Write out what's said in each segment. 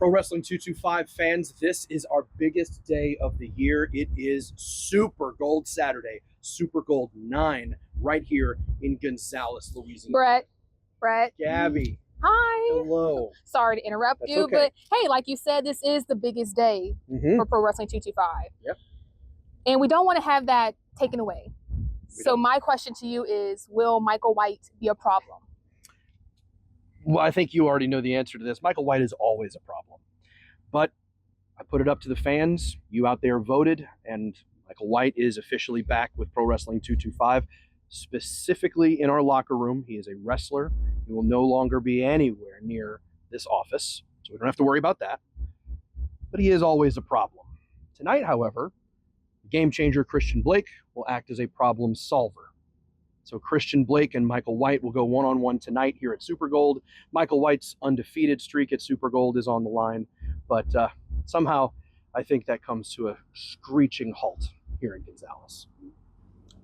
Pro Wrestling 225 fans, this is our biggest day of the year. It is Super Gold Saturday, Super Gold 9, right here in Gonzales, Louisiana. Brett. Gabby. Hi. Hello. Sorry to interrupt you, okay. but hey, like you said, this is the biggest day for Pro Wrestling 225. Yep. And we don't want to have that taken away. So my question to you is, will Michael White be a problem? Well, I think you already know the answer to this. Michael White is always a problem. But I put it up to the fans. You out there voted, and Michael White is officially back with Pro Wrestling 225, specifically in our locker room. He is a wrestler. He will no longer be anywhere near this office, so we don't have to worry about that. But he is always a problem. Tonight, however, game changer Christian Blake will act as a problem solver. So Christian Blake and Michael White will go one-on-one tonight here at Super Gold. Michael White's undefeated streak at Super Gold is on the line, but somehow I think that comes to a screeching halt here in Gonzales.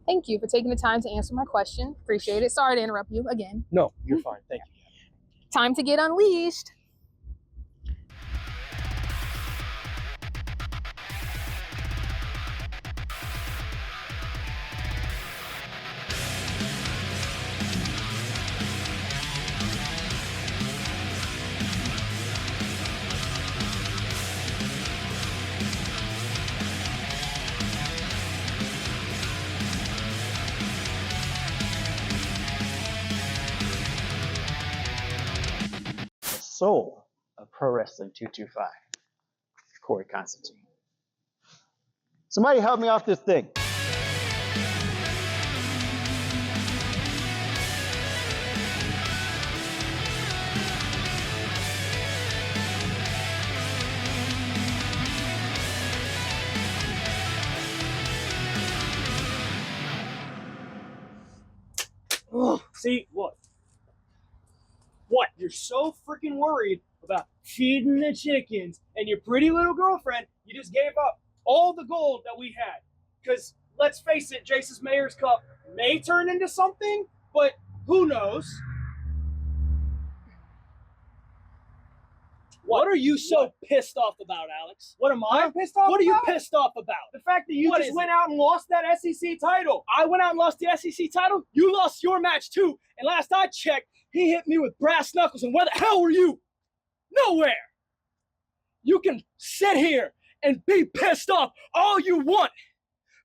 Thank you for taking the time to answer my question. Appreciate it. Sorry to interrupt you again. No, you're fine. Thank you. Time to get unleashed. Soul of Pro Wrestling 225, Corey Constantine. Somebody help me off this thing. See, what? What? You're so freaking worried about feeding the chickens and your pretty little girlfriend, you just gave up all the gold that we had. Because, let's face it, Jace's Mayor's Cup may turn into something, but who knows? What are you so pissed off about, Alex? What am I pissed off about? What are you pissed off about? The fact that you just went out and lost that SEC title. I went out and lost the SEC title? You lost your match too. And last I checked, he hit me with brass knuckles. And where the hell were you? Nowhere. You can sit here and be pissed off all you want.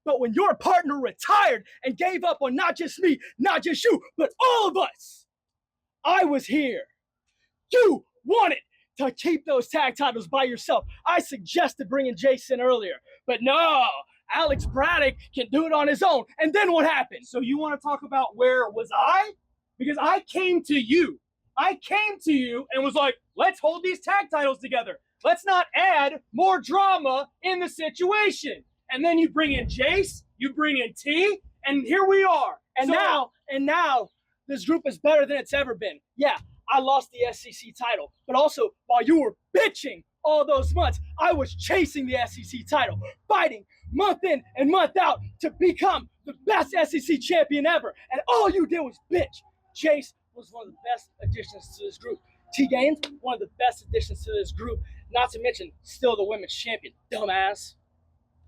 But when your partner retired and gave up on not just me, not just you, but all of us, I was here. You wanted to keep those tag titles by yourself. I suggested bringing Jason earlier, but no, Alex Braddock can do it on his own. And then what happened? So you want to talk about where was I? Because I came to you. I came to you and was like, let's hold these tag titles together. Let's not add more drama in the situation. And then you bring in Jace, you bring in T, and here we are. And now this group is better than it's ever been. Yeah, I lost the SEC title, but also while you were bitching all those months, I was chasing the SEC title, fighting month in and month out to become the best SEC champion ever. And all you did was bitch. Jace was one of the best additions to this group. T Gaines, one of the best additions to this group. Not to mention, still the women's champion, dumbass.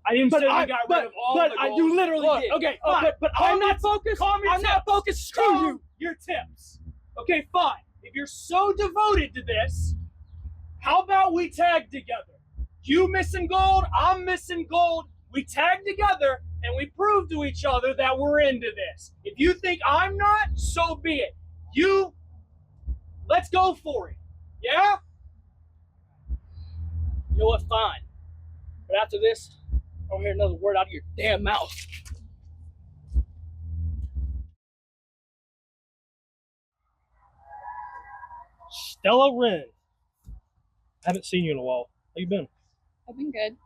I didn't say you got rid of all the gold. You literally did. Okay, but I'm not focused. I'm not focused. Screw you. Your tips. Okay, fine. If you're so devoted to this, how about we tag together? You missing gold, I'm missing gold. We tag together and we prove to each other that we're into this. If you think I'm not, so be it. Let's go for it. Yeah? You know what? Fine. But after this, I don't hear another word out of your damn mouth. Stella Wren. I haven't seen you in a while. How you been? I've been good.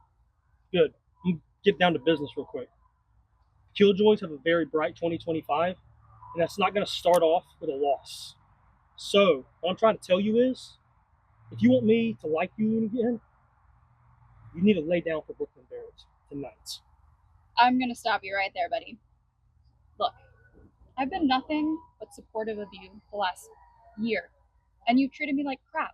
Good. I'm gonna get down to business real quick. Killjoys have a very bright 2025, and that's not going to start off with a loss. So, what I'm trying to tell you is, if you want me to like you again, you need to lay down for Brooklyn Barrett tonight. I'm going to stop you right there, buddy. Look, I've been nothing but supportive of you the last year, and you treated me like crap.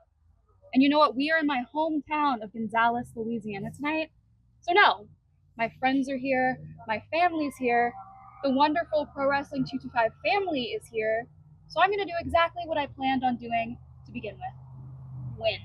And you know what? We are in my hometown of Gonzales, Louisiana tonight. So no, my friends are here, my family's here, the wonderful Pro Wrestling 225 family is here. So I'm gonna do exactly what I planned on doing to begin with. Win.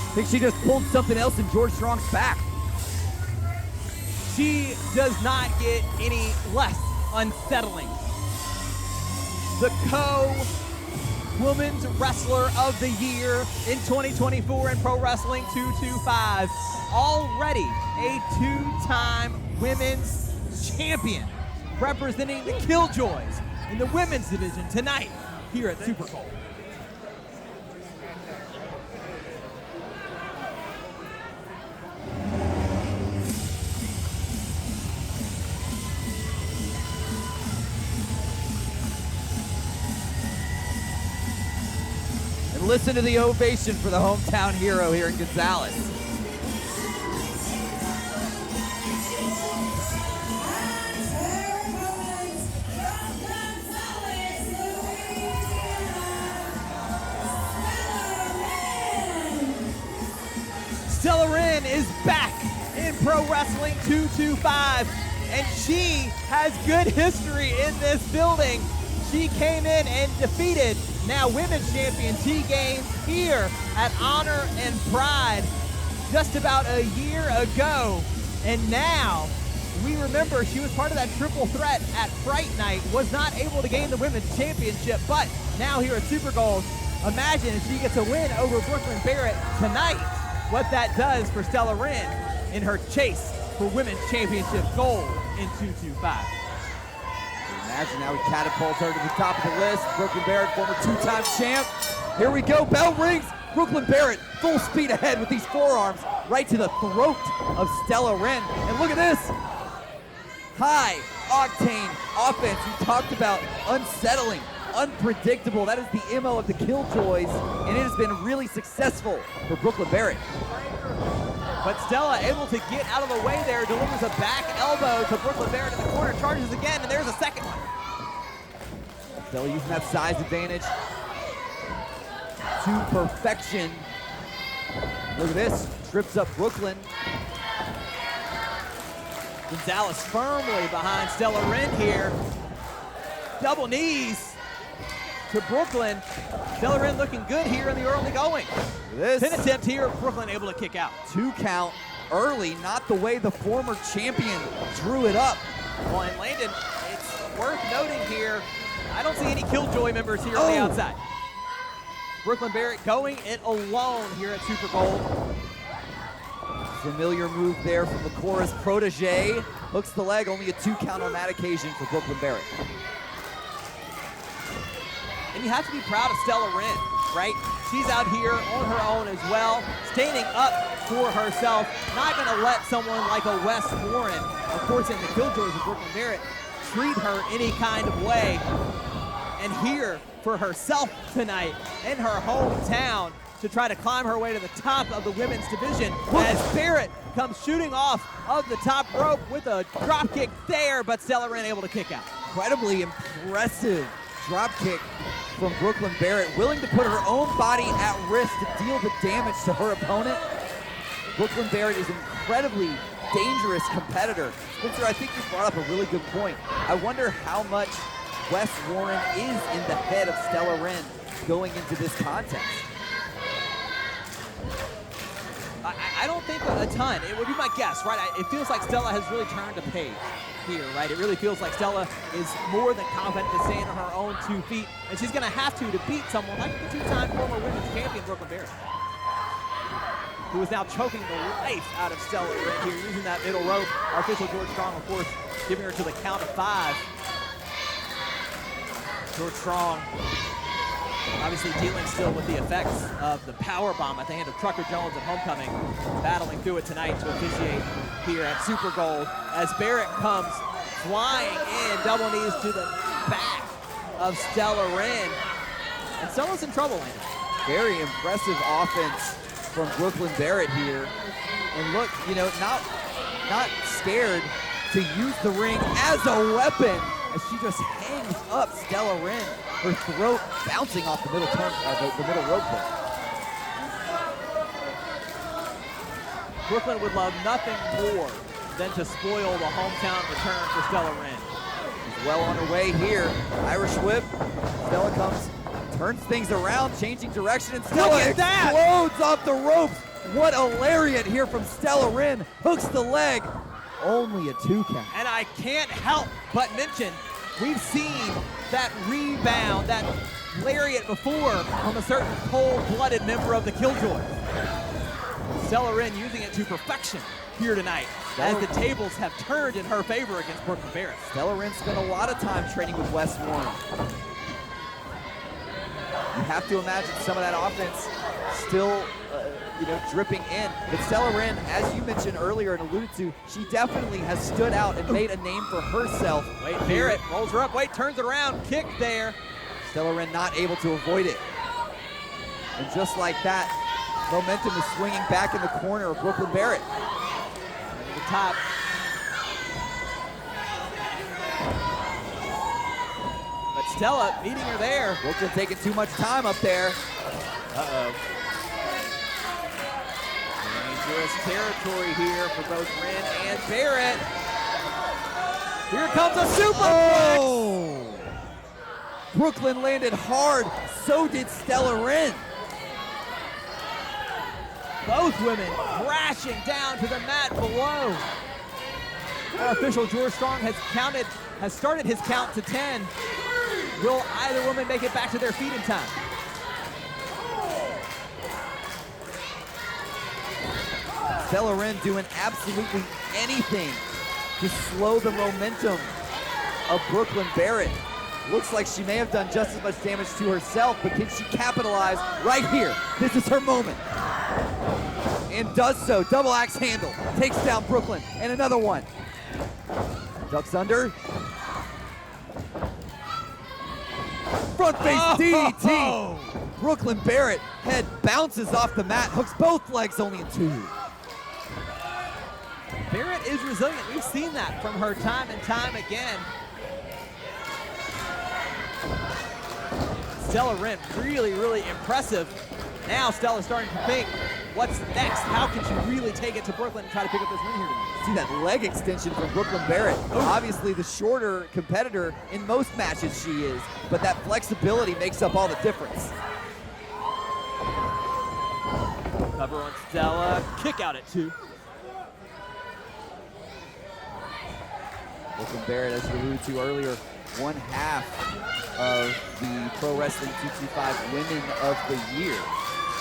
I think she just pulled something else in George Strong's back. She does not get any less unsettling. The Co-Women's Wrestler of the Year in 2024 in Pro Wrestling 225. Already a two-time women's champion representing the Killjoys in the women's division tonight here at Super Bowl. Listen to the ovation for the hometown hero here in Gonzales. Stella Wren is back in Pro Wrestling 225, and she has good history in this building. She came in and defeated now women's champion T-Game here at Honor and Pride just about a year ago. And now we remember she was part of that triple threat at Fright Night, was not able to gain the women's championship, but now here at Super Gold, imagine if she gets a win over Brooklyn Barrett tonight, what that does for Stella Wren in her chase for women's championship gold in 225. Imagine how he catapults her to the top of the list. Brooklyn Barrett, former two-time champ. Here we go, bell rings. Brooklyn Barrett full speed ahead with these forearms right to the throat of Stella Wren. And look at this. High octane offense. We talked about unsettling, unpredictable. That is the MO of the Killjoys, and it has been really successful for Brooklyn Barrett. But Stella able to get out of the way there, delivers a back elbow to Brooklyn Barrett in the corner, charges again, and there's a second one. Stella using that size advantage to perfection. Look at this, trips up Brooklyn. Gonzales firmly behind Stella Wren here. Double knees to Brooklyn. Stella Wren looking good here in the early going. This pin attempt here, Brooklyn able to kick out. 2 count early, not the way the former champion drew it up. Well, and Landon, it's worth noting here, I don't see any Killjoy members here on the outside. Brooklyn Barrett going it alone here at Super Gold. Familiar move there from the chorus protege. Hooks the leg, only a 2 count on that occasion for Brooklyn Barrett. And you have to be proud of Stella Wren, right? She's out here on her own as well, standing up for herself, not gonna let someone like a Wes Warren, of course in the Killjoys of Brooklyn Barrett, treat her any kind of way. And here for herself tonight in her hometown to try to climb her way to the top of the women's division as Barrett comes shooting off of the top rope with a drop kick there, but Stella Wren able to kick out. Incredibly impressive drop kick from Brooklyn Barrett, willing to put her own body at risk to deal the damage to her opponent. Brooklyn Barrett is an incredibly dangerous competitor. Spencer, I think you brought up a really good point. I wonder how much Wes Warren is in the head of Stella Wren going into this contest. I don't think a ton. It would be my guess, right? It feels like Stella has really turned a page here, right? It really feels like Stella is more than confident to stand on her own 2 feet, and she's going to have to beat someone like the 2-time former women's champion, Brooklyn Barrett, who is now choking the life out of Stella right here, using that middle rope. Our official George Strong, of course, giving her to the count of 5. George Strong obviously dealing still with the effects of the power bomb at the hand of Trucker Jones at Homecoming, battling through it tonight to officiate here at Super Gold as Barrett comes flying in, double knees to the back of Stella Wren, and Stella's in trouble, Landon. Very impressive offense from Brooklyn Barrett here, and look, you know, not scared to use the ring as a weapon as she just hangs up Stella Wren, her throat bouncing off the middle the middle rope there. Brooklyn would love nothing more than to spoil the hometown return for Stella Wren. She's well on her way here. Irish whip. Stella comes, turns things around, changing direction, and Stella explodes off the ropes. What a lariat here from Stella Wren. Hooks the leg. Only a 2 count. And I can't help but mention, we've seen that rebound, that lariat before from a certain cold-blooded member of the Killjoys. Stella Wren using it to perfection here tonight as the tables have turned in her favor against Brooklyn Barrett. Stella Wren spent a lot of time training with Wes Warren. You have to imagine some of that offense still dripping in. But Stella Wren, as you mentioned earlier and alluded to, she definitely has stood out and made a name for herself. Wait, Barrett rolls her up, wait, turns it around, kick there. Stella Wren not able to avoid it. And just like that, momentum is swinging back in the corner of Brooklyn Barrett. Over the top. But Stella meeting her there. Brooklyn taking too much time up there. Uh-oh. Dangerous territory here for both Wren and Barrett. Here comes a superplex. Oh! Brooklyn landed hard, so did Stella Wren. Both women crashing down to the mat below. Our official George Strong has started his count to 10. Will either woman make it back to their feet in time? Stella Wren doing absolutely anything to slow the momentum of Brooklyn Barrett. Looks like she may have done just as much damage to herself, but can she capitalize right here? This is her moment. And does so. Double axe handle. Takes down Brooklyn. And another one. Ducks under. Front face DDT. Brooklyn Barrett, head bounces off the mat, hooks both legs only in 2. Barrett is resilient. We've seen that from her time and time again. Stella Wren, really, really impressive. Now Stella's starting to think, what's next? How can she really take it to Brooklyn and try to pick up this win here tonight? See that leg extension from Brooklyn Barrett. Obviously the shorter competitor in most matches she is, but that flexibility makes up all the difference. Cover on Stella, kick out at 2. Brooklyn Barrett, as you alluded to earlier, 1/2 of the Pro Wrestling 225 Women of the Year.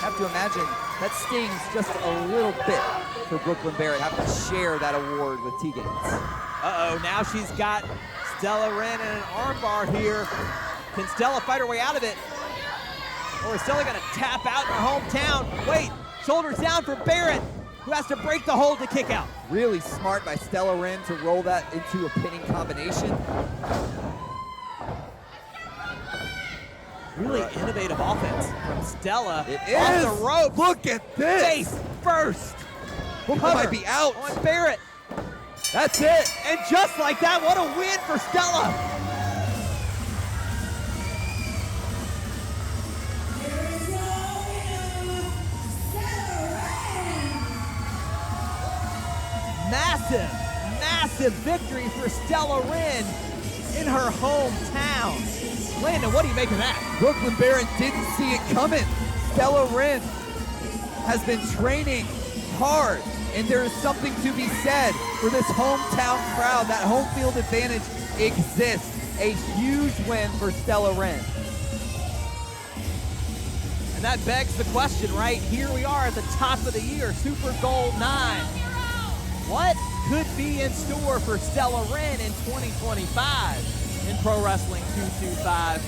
Have to imagine that stings just a little bit for Brooklyn Barrett having to share that award with T. Gaines. Uh-oh, now she's got Stella Wren in an armbar here. Can Stella fight her way out of it? Or is Stella gonna tap out in her hometown? Wait, shoulders down for Barrett, who has to break the hold to kick out. Really smart by Stella Wren to roll that into a pinning combination. Really innovative offense from Stella. It off is. the rope. Look at this. Face first. Brooklyn might be out. On Barrett. That's it. And just like that, what a win for Stella. massive, massive victory for Stella Wren in her hometown. Landon, what do you make of that? Brooklyn Barrett didn't see it coming. Stella Wren has been training hard, and there is something to be said for this hometown crowd. That home field advantage exists. A huge win for Stella Wren. And that begs the question, right? Here we are at the top of the year, Super Gold 9. What could be in store for Stella Wren in 2025 in Pro Wrestling 225?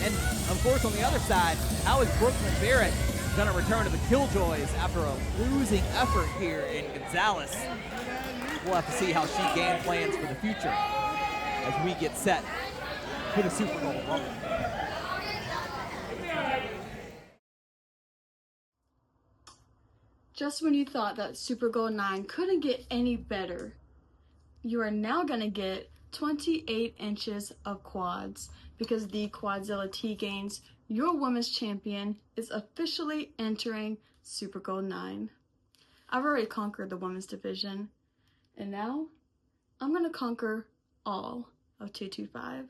And of course, on the other side, how is Brooklyn Barrett going to return to the Killjoys after a losing effort here in Gonzales? We'll have to see how she game plans for the future as we get set for the Super Gold Rumble. Just when you thought that Super Gold 9 couldn't get any better, you are now going to get 28 inches of quads because the Quadzilla T-Gains, your women's champion, is officially entering Super Gold 9. I've already conquered the women's division, and now I'm going to conquer all of 225.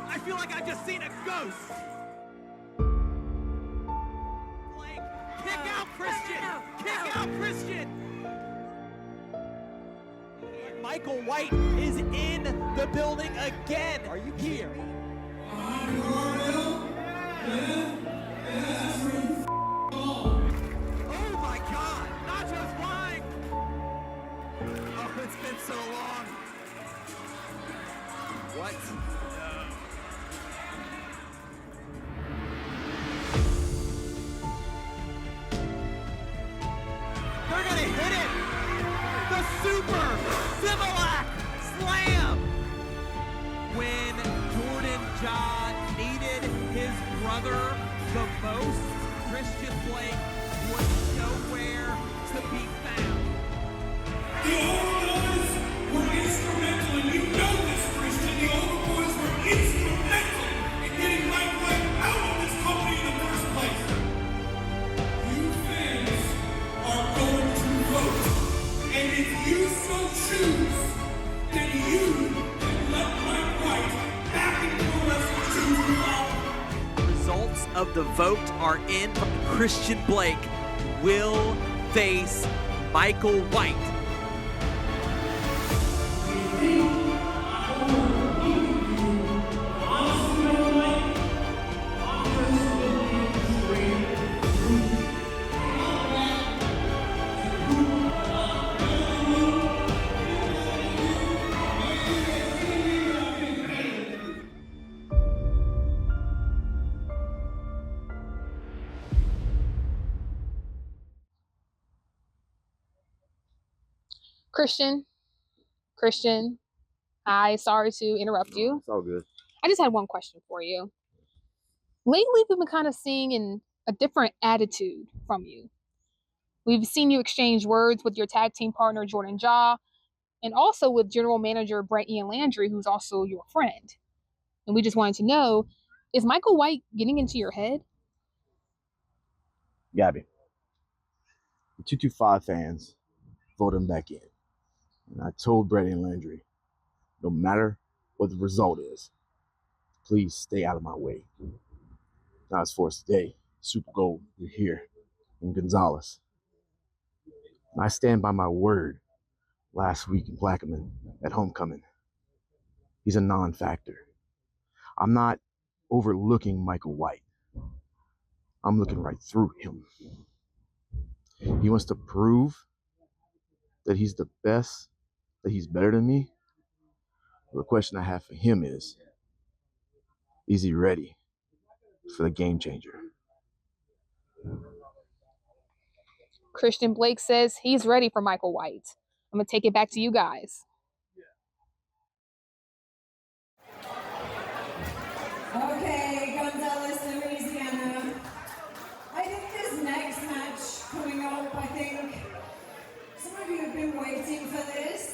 I feel like I've just seen a ghost. Blake, kick out Christian! Kick out Christian! And Michael White is in the building again. Are you here? Oh my God! Nacho's flying! Oh, it's been so long. What? They're gonna hit it! The Super Similac Slam! When Jordan Ja needed his brother the most, Christian Blake was nowhere to be found. The Old Boys were instrumental, and you know this, Christian. The Old Boys were instrumental in getting Mike White out of this company in the first place. You fans are going to vote. And if you so choose, then you can let Mike White back in Pro Wrestling 225. Results of the vote are in. Christian Blake will face Michael White. Christian, hi, sorry to interrupt you. It's all good. I just had one question for you. Lately, we've been kind of seeing a different attitude from you. We've seen you exchange words with your tag team partner, Jordan Ja, and also with general manager Brett Ian Landry, who's also your friend. And we just wanted to know, is Michael White getting into your head? Gabby, the 225 fans voted him back in. And I told Brett and Landry, no matter what the result is, please stay out of my way. Now it's for us today. Super Gold, we're here in Gonzales. And I stand by my word last week in Plaquemine at Homecoming. He's a non-factor. I'm not overlooking Michael White. I'm looking right through him. He wants to prove that he's the best, that he's better than me. Well, the question I have for him is he ready for the game changer? Christian Blake says he's ready for Michael White. I'm going to take it back to you guys. Okay, Gonzales, Louisiana. I think this next match coming up, I think some of you have been waiting for this.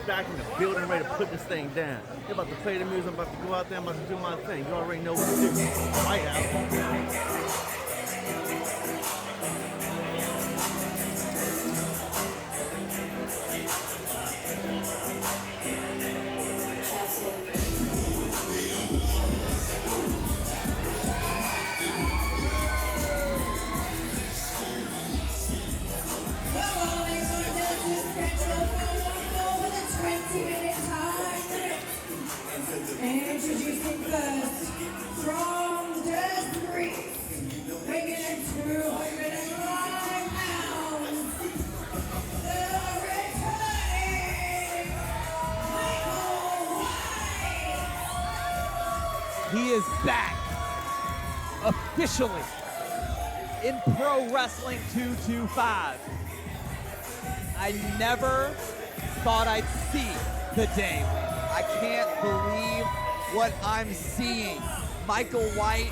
back in the building, ready to put this thing down. They're about to play the music. I'm about to go out there. I'm about to do my thing. You already know what to do. Fight out. Introducing first, from the streets, weighing in 205 pounds, the returning Michael White. He is back officially in Pro Wrestling 225. I never thought I'd see the day. I can't believe what I'm seeing. Michael White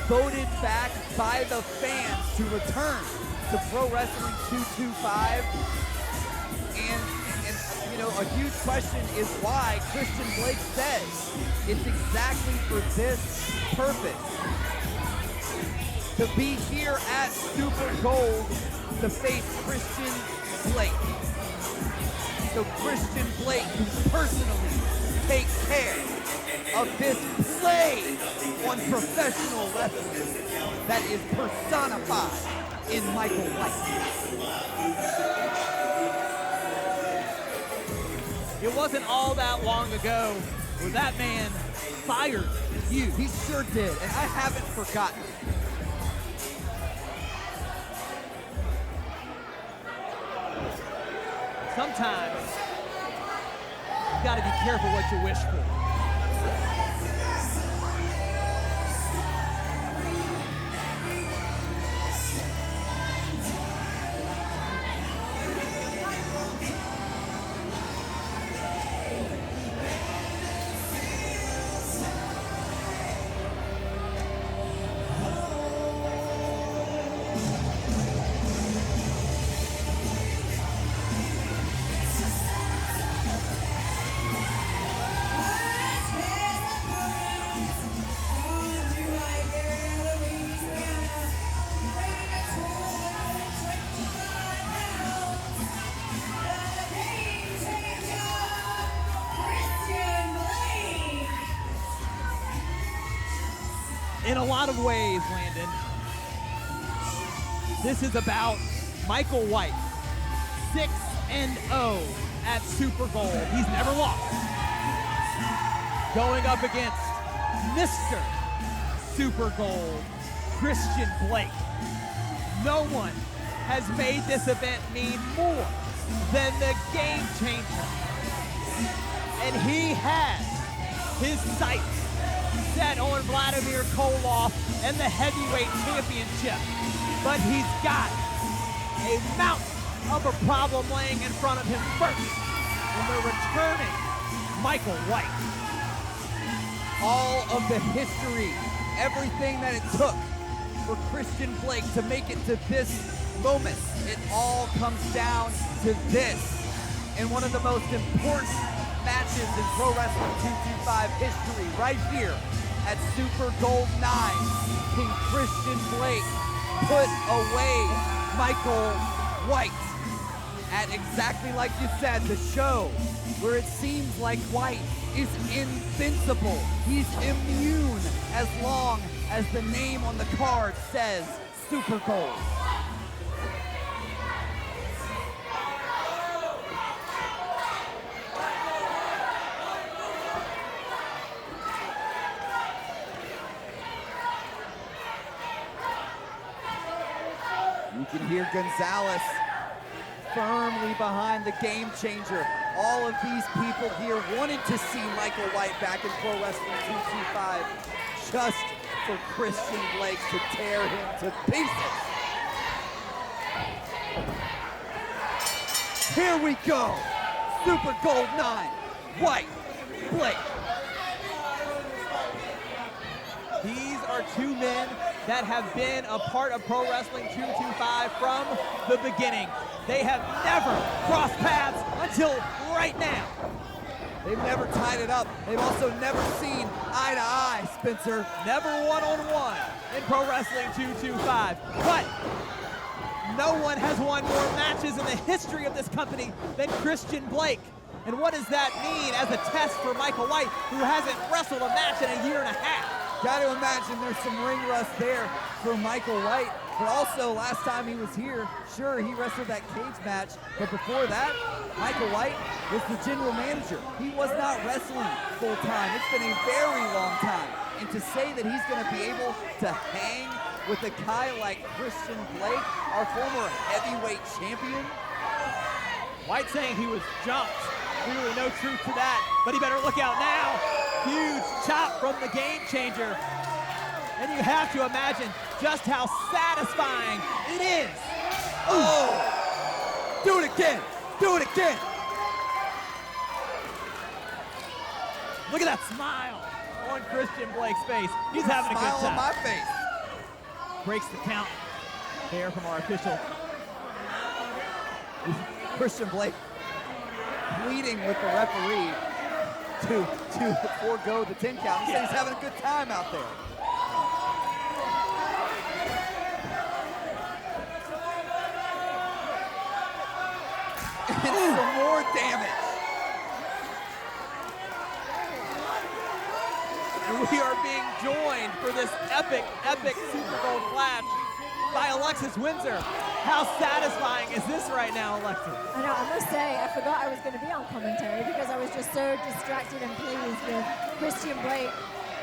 voted back by the fans to return to Pro Wrestling 225. And you know, a huge question is why. Christian Blake says it's exactly for this purpose. To be here at Super Gold to face Christian Blake. So Christian Blake can personally take care of this play on professional wrestling that is personified in Michael White. It wasn't all that long ago where that man fired you. He sure did, and I haven't forgotten. Sometimes you gotta be careful what you wish for. In a lot of ways, Landon, this is about Michael White, 6-0 at Super Gold. He's never lost. Going up against Mr. Super Gold, Christian Blake. No one has made this event mean more than the Game Changer. And he has his sights set on Vladimir Koloff and the heavyweight championship. But he's got a mountain of a problem laying in front of him first in the returning Michael White. All of the history, everything that it took for Christian Blake to make it to this moment, it all comes down to this. In one of the most important matches in Pro Wrestling 225 history, right here at Super Gold 9, King Christian Blake put away Michael White at exactly like you said, the show where it seems like White is invincible. He's immune as long as the name on the card says Super Gold. You can hear Gonzales firmly behind the Game Changer. All of these people here wanted to see Michael White back in Pro Wrestling 225 just for Christian Blake to tear him to pieces. Here we go. Super Gold 9, White, Blake. These are two men that have been a part of Pro Wrestling 225 from the beginning. They have never crossed paths until right now. They've never tied it up. They've also never seen eye to eye, Spencer. Never one-on-one in Pro Wrestling 225. But no one has won more matches in the history of this company than Christian Blake. And what does that mean as a test for Michael White, who hasn't wrestled a match in a year and a half? Got to imagine there's some ring rust there for Michael White. But also, last time he was here, sure, he wrestled that cage match. But before that, Michael White was the general manager. He was not wrestling full time. It's been a very long time. And to say that he's going to be able to hang with a guy like Christian Blake, our former heavyweight champion. White saying he was jumped. Really no truth to that, but he better look out now. Huge chop from the Game Changer. And you have to imagine just how satisfying it is. Oh! Do it again! Do it again! Look at that smile on Christian Blake's face. He's having a good Smile time. on my face. Breaks the count there from our official. Christian Blake pleading with the referee to forego the 10 count. He said he's having a good time out there. And some more damage. And we are being joined for this epic Super Gold Clash by Alexis Windsor. How satisfying is this right now, Alexis? I know, I must say, I forgot I was going to be on commentary because I was just so distracted and pleased with Christian Blake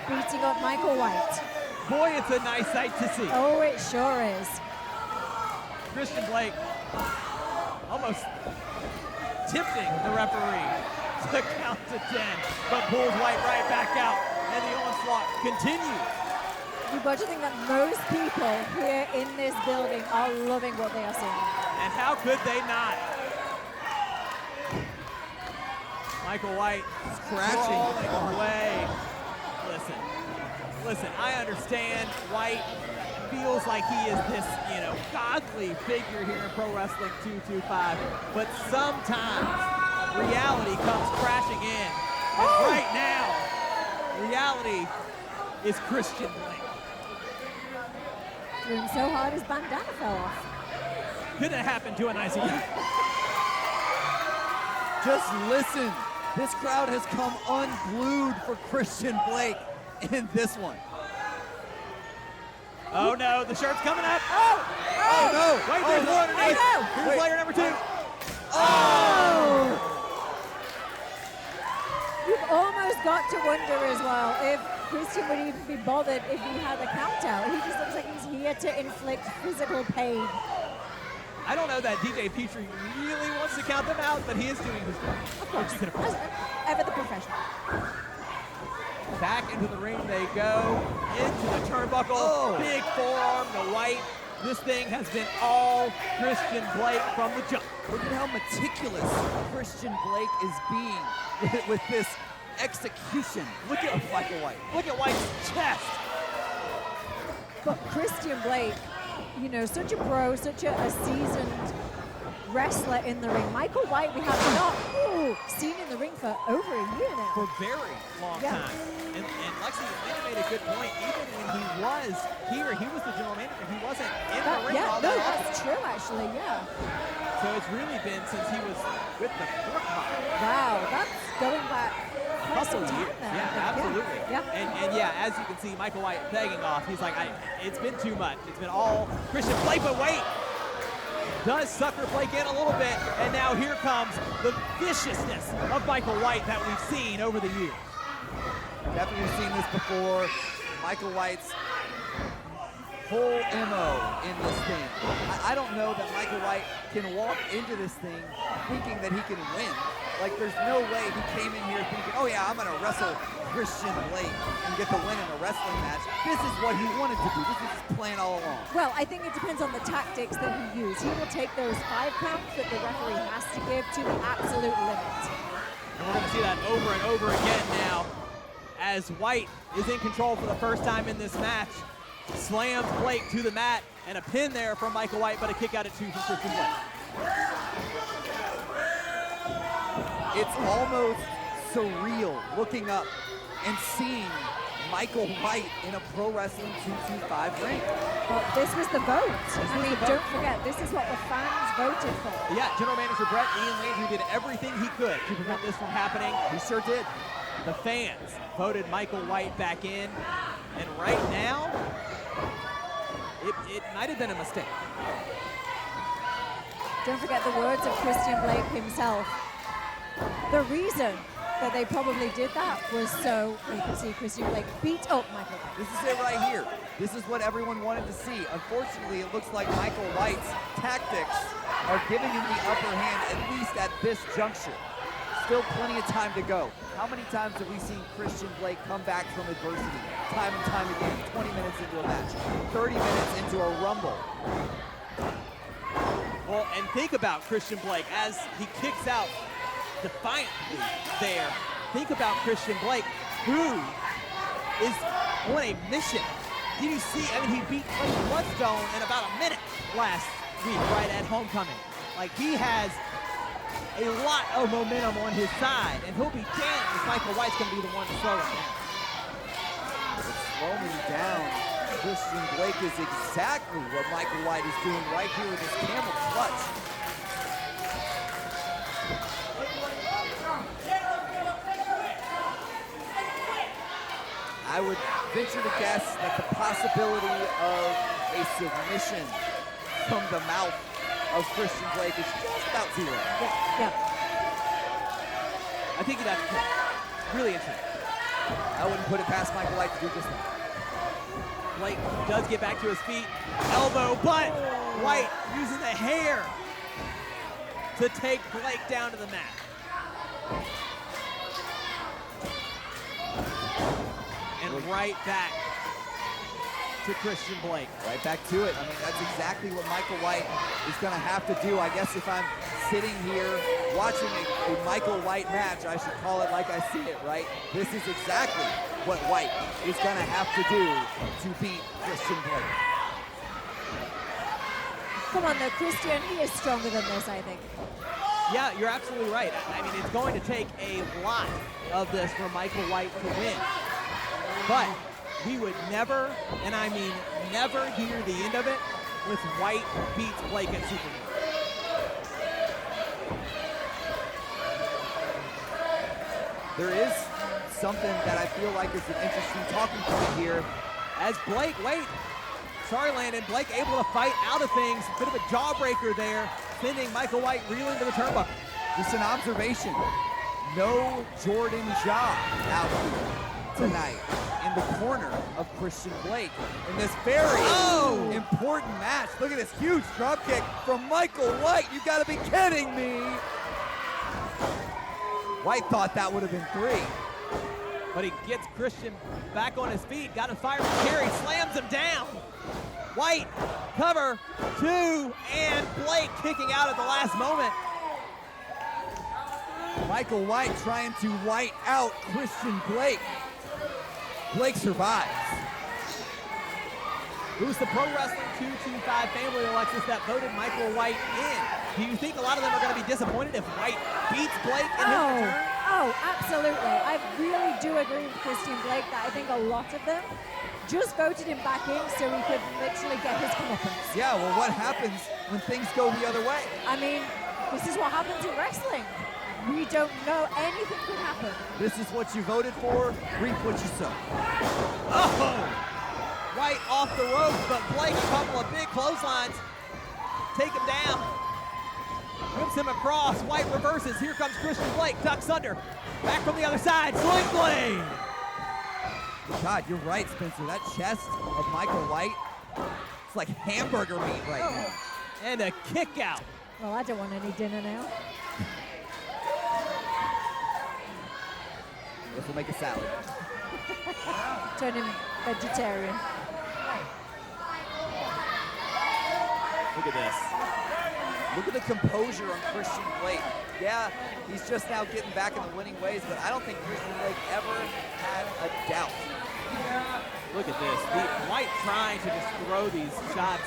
beating up Michael White. Boy, it's a nice sight to see. Oh, it sure is. Christian Blake almost tipping the referee to count to 10, but pulls White right back out, and the onslaught continues. You've got to think that most people here in this building are loving what they are seeing. And how could they not? Michael White Scratching away. Listen, I understand White feels like he is this, godly figure here in Pro Wrestling 225, but sometimes reality comes crashing in. And right now, reality is Christian Blake. Threw him so hard his bandana fell off. Couldn't have happened to a nicer guy. Just listen. This crowd has come unglued for Christian Blake in this one. Oh no, the shirt's coming up. Oh no! Wait, there's more underneath. Oh, no. Here's player number 2. Oh! You've almost got to wonder as well if Christian would even be bothered if he had a count out. He just looks like he's here to inflict physical pain. I don't know that DJ Petrie really wants to count them out, but he is doing his job. Of course, You can appreciate. ever the professional. Back into the ring they go, into the turnbuckle, big forearm to White. This thing has been all Christian Blake from the jump. Look at how meticulous Christian Blake is being with this execution. Look at Michael White. Look at White's chest. But Christian Blake, such a pro, such a seasoned wrestler in the ring. Michael White, we have not seen in the ring for over a year now. For a very long time. And Lexi made a good point. Even when he was here, he was the general manager. He wasn't in the ring all that often. That's true, actually, yeah. So it's really been since he was with the Cork Mob. Wow, that's going back quite some Couple time years. now. Yeah, absolutely. Yeah. And yeah, as you can see, Michael White begging off. He's like, it's been too much. It's been all Christian Blake, but wait. Does sucker Blake in a little bit, and now here comes the viciousness of Michael White that we've seen over the years. Definitely seen this before. Michael White's whole MO in this thing. I don't know that Michael White can walk into this thing thinking that he can win. Like, there's no way he came in here thinking, oh yeah, I'm gonna wrestle Christian Blake and get the win in a wrestling match. This is what he wanted to do. This is his plan all along. Well, I think it depends on the tactics that he used. He will take those 5 counts that the referee has to give to the absolute limit. And we're gonna see that over and over again now as White is in control for the first time in this match. Slams Blake to the mat, and a pin there from Michael White, but a kick out at 2 from Christian Blake. It's almost surreal looking up and seeing Michael White in a Pro Wrestling 225 ring. Well, this was the vote. Don't forget, this is what the fans voted for. Yeah, General Manager Brett Ian Landry did everything he could to prevent this from happening. He sure did. The fans voted Michael White back in, and right now, it might have been a mistake. Don't forget the words of Christian Blake himself. The reason that they probably did that was so we could see Christian Blake beat up Michael White. This is it right here. This is what everyone wanted to see. Unfortunately, it looks like Michael White's tactics are giving him the upper hand, at least at this juncture. Still plenty of time to go. How many times have we seen Christian Blake come back from adversity? Time and time again, 20 minutes into a match, 30 minutes into a Rumble. Well, and think about Christian Blake as he kicks out defiantly there. Think about Christian Blake, who is on a mission. Did you see? I mean, he beat Clay Bloodstone in about a minute last week, right at Homecoming. Like, he has a lot of momentum on his side, and he'll be damned if Michael White's going to be the one to slow him down. Slowing down Christian Blake is exactly what Michael White is doing right here with his camel clutch. I would venture to guess that the possibility of a submission from the mouth of Christian Blake is just about zero. Yeah. I think he'd have to kill. Really interesting. I wouldn't put it past Michael White to do just that. Blake does get back to his feet. Elbow, but White using the hair to take Blake down to the mat. And right back to Christian Blake. Right back to it. I mean, that's exactly what Michael White is going to have to do. I guess if I'm sitting here watching a Michael White match, I should call it like I see it, right? This is exactly what White is going to have to do to beat Christian Blake. Come on, though, Christian, he is stronger than this, I think. Yeah, you're absolutely right. I mean, it's going to take a lot of this for Michael White to win. But we would never, and I mean never, hear the end of it with White beats Blake at Superman. There is something that I feel like is an interesting talking point here. As Blake, sorry Landon, Blake able to fight out of things. Bit of a jawbreaker there, sending Michael White reeling to the turnbuckle. Just an observation. No Jordan Jaw out here tonight in the corner of Christian Blake in this very important match. Look at this huge drop kick from Michael White. You gotta be kidding me. White thought that would have been 3. But he gets Christian back on his feet, got him fired from Carey, slams him down. White, cover, 2, and Blake kicking out at the last moment. Michael White trying to white out Christian Blake. Blake survives. Who's the Pro Wrestling 225 family, Alexis, that voted Michael White in? Do you think a lot of them are going to be disappointed if White beats Blake in his return? Oh, absolutely. I really do agree with Christian Blake that I think a lot of them just voted him back in so he could literally get his comeuppance. Yeah, well, what happens when things go the other way? I mean, this is what happens in wrestling. We don't know. Anything could happen. This is what you voted for. Reap what you sow. Oh! White off the ropes, but Blake a couple of big clotheslines. Take him down. Whips him across. White reverses. Here comes Christian Blake. Ducks under. Back from the other side. Sling blade. God, you're right, Spencer. That chest of Michael White, it's like hamburger meat right now. And a kick out. Well, I don't want any dinner now. Guess we'll make a salad. Turn him vegetarian. Look at this. Look at the composure on Christian Blake. Yeah, he's just now getting back in the winning ways, but I don't think Christian Blake ever had a doubt. Look at this. White trying to just throw these shots,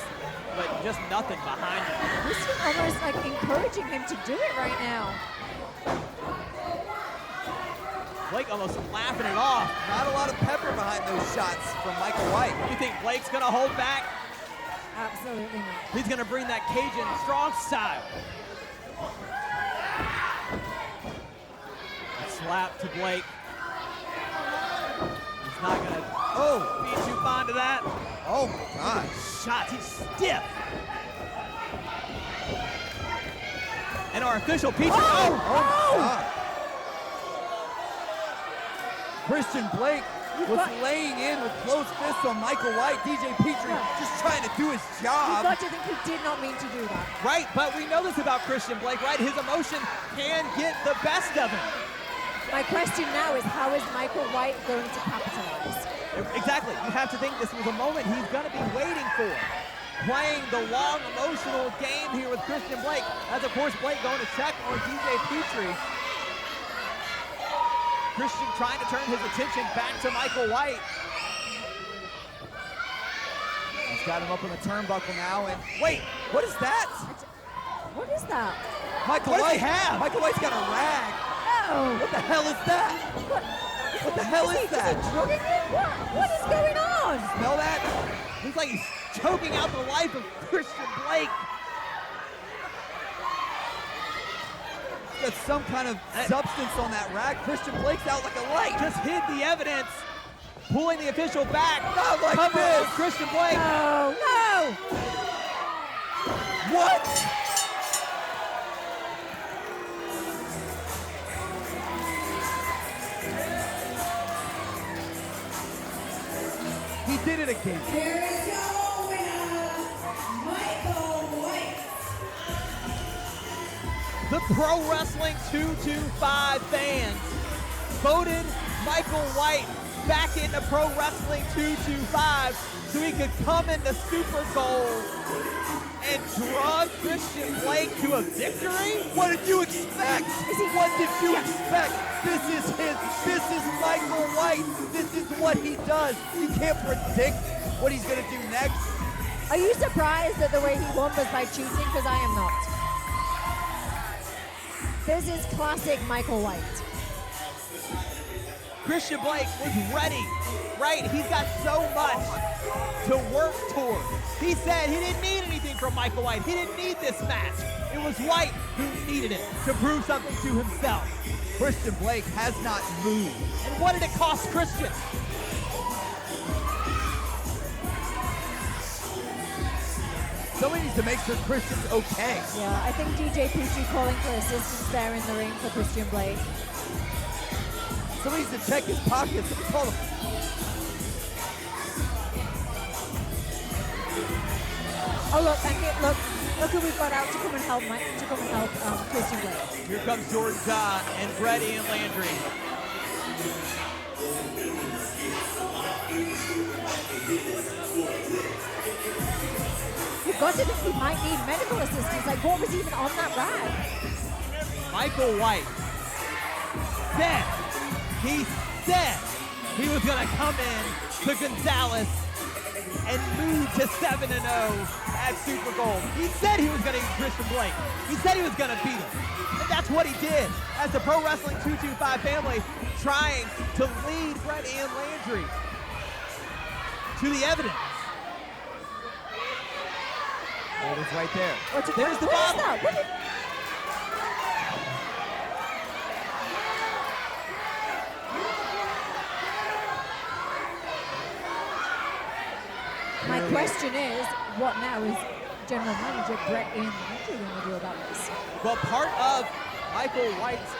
but just nothing behind him. Christian almost like encouraging him to do it right now. Blake almost laughing it off. Not a lot of pepper behind those shots from Michael White. You think Blake's gonna hold back? Absolutely not. He's gonna bring that Cajun strong style. A slap to Blake. He's not gonna, beat you fond to that. Oh my God. Shots, he's stiff. And our official Petrie, God. Christian Blake was laying in with closed fists on Michael White. DJ Petrie just trying to do his You've job. got to think he did not mean to do that. Right, but we know this about Christian Blake, right? His emotion can get the best of him. My question now is, how is Michael White going to capitalize? Exactly. You have to think this was a moment he's going to be waiting for. Playing the long, emotional game here with Christian Blake. As, of course, Blake going to check on DJ Petrie. Christian trying to turn his attention back to Michael White. He's got him up on the turnbuckle now, and wait, what is that? What is that? Michael What does White. he have? Michael White's got a rag. Oh! What the hell is that? What the hell is that? Is he drugging it? What is going on? Smell that? Looks like he's choking out the life of Christian Blake. Got some kind of substance on that rag. Christian Blake's out like a light. Just hid the evidence. Pulling the official back. Not like Cover this. on Christian Blake. No, no! What? He did it again. Here is your winner, Michael White. The Pro Wrestling 225 fans voted Michael White back into Pro Wrestling 225 so he could come into Super Gold and drug Christian Blake to a victory? What did you expect? What did you expect? This is his. This is Michael White. This is what he does. You can't predict what he's going to do next. Are you surprised that the way he won was by cheating? Because I am not. This is classic Michael White. Christian Blake was ready, right? He's got so much to work toward. He said he didn't need anything from Michael White. He didn't need this match. It was White who needed it to prove something to himself. Christian Blake has not moved. And what did it cost Christian? Somebody needs to make sure Christian's okay. Yeah, I think DJ Petrie calling for assistance there in the ring for Christian Blake. Somebody needs to check his pockets. Call him. Oh look, look who we've got out to come and help Christian Blake. Here comes Jordan John and Brady and Landry. You've got to think he might need medical assistance. Like, what was even on that rag? Michael White said he was going to come in to Gonzales and move to 7-0 at Super Gold. He said he was going to beat Christian Blake. He said he was going to beat him. And that's what he did as the Pro Wrestling 225 family trying to lead Brett and Landry to the evidence. It is right there. There's the bottle. My question is, what now is General Manager Brett and Landry going to do about this? Well, part of Michael White's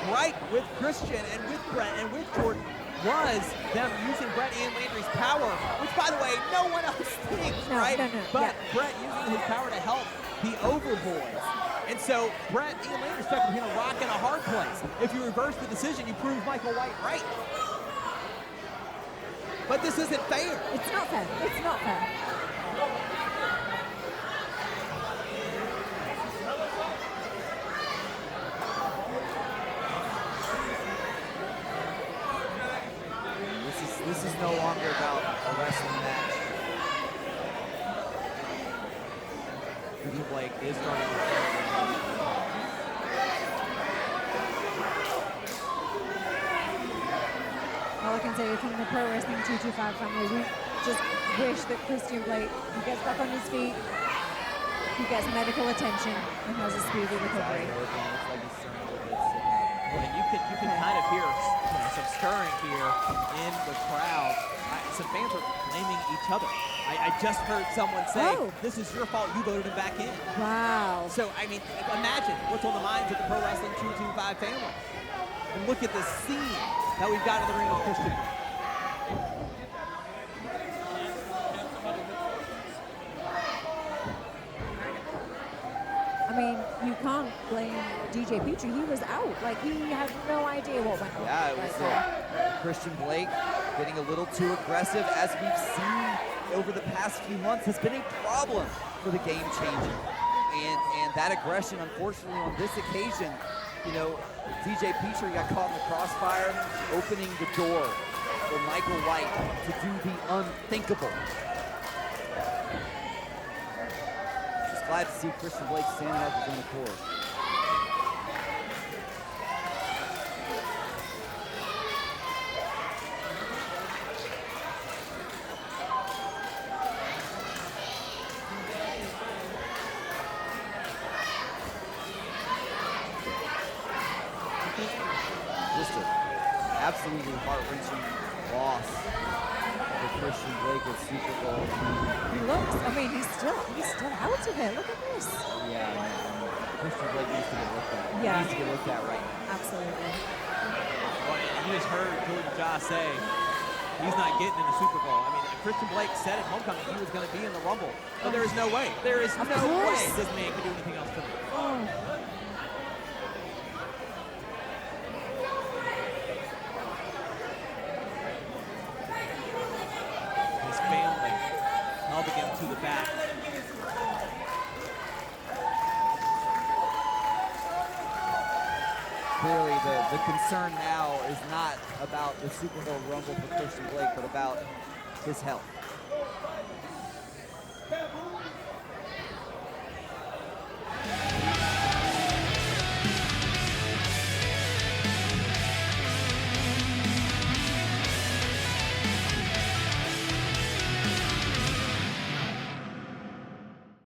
gripe with Christian and with Brett and with Jordan was them using Brett and Landry's power, which, by the way, no one else thinks, right? But Brett using his power to help the Overboys. And so Brett and Landry stuck between a rock and a hard place. If you reverse the decision, you prove Michael White right. But this isn't fair. It's not fair. It's not fair. This is no longer about a wrestling match. Christian Blake is starting to all I can say from the Pro Wrestling 225 family. We just wish that Xtian Blake gets back on his feet, he gets medical attention, and has a speedy recovery. And you can kind of hear some stirring here in the crowd. Some fans are blaming each other. I just heard someone say, this is your fault, you voted him back in. Wow. So, I mean, imagine what's on the minds of the Pro Wrestling 225 family. And look at the scene that we've got in the ring with Xtian. I mean, you can't blame DJ Petrie. He was out. Like, he had no idea what went on. Yeah, it was Xtian Blake getting a little too aggressive, as we've seen over the past few months, has been a problem for the Game Changer. And that aggression, unfortunately, on this occasion, you know, DJ Petrie got caught in the crossfire, opening the door for Michael White to do the unthinkable. Just glad to see Xtian Blake standing up his own accord. Absolutely heart-wrenching loss for Xtian Blake at Super Bowl. He looks, I mean, he's still out of it. Look at this. Yeah, Xtian Blake needs to get looked at. Yeah. He needs to get looked at right now. Absolutely. Well, you just heard Jordan Ja say he's not getting in the Super Bowl. I mean, Xtian Blake said at homecoming he was going to be in the Rumble, but there is no way. There is no way this man can do anything else tonight. Oh. Him to the back. Clearly, the concern now is not about the Super Bowl Rumble for Xtian Blake, but about his health.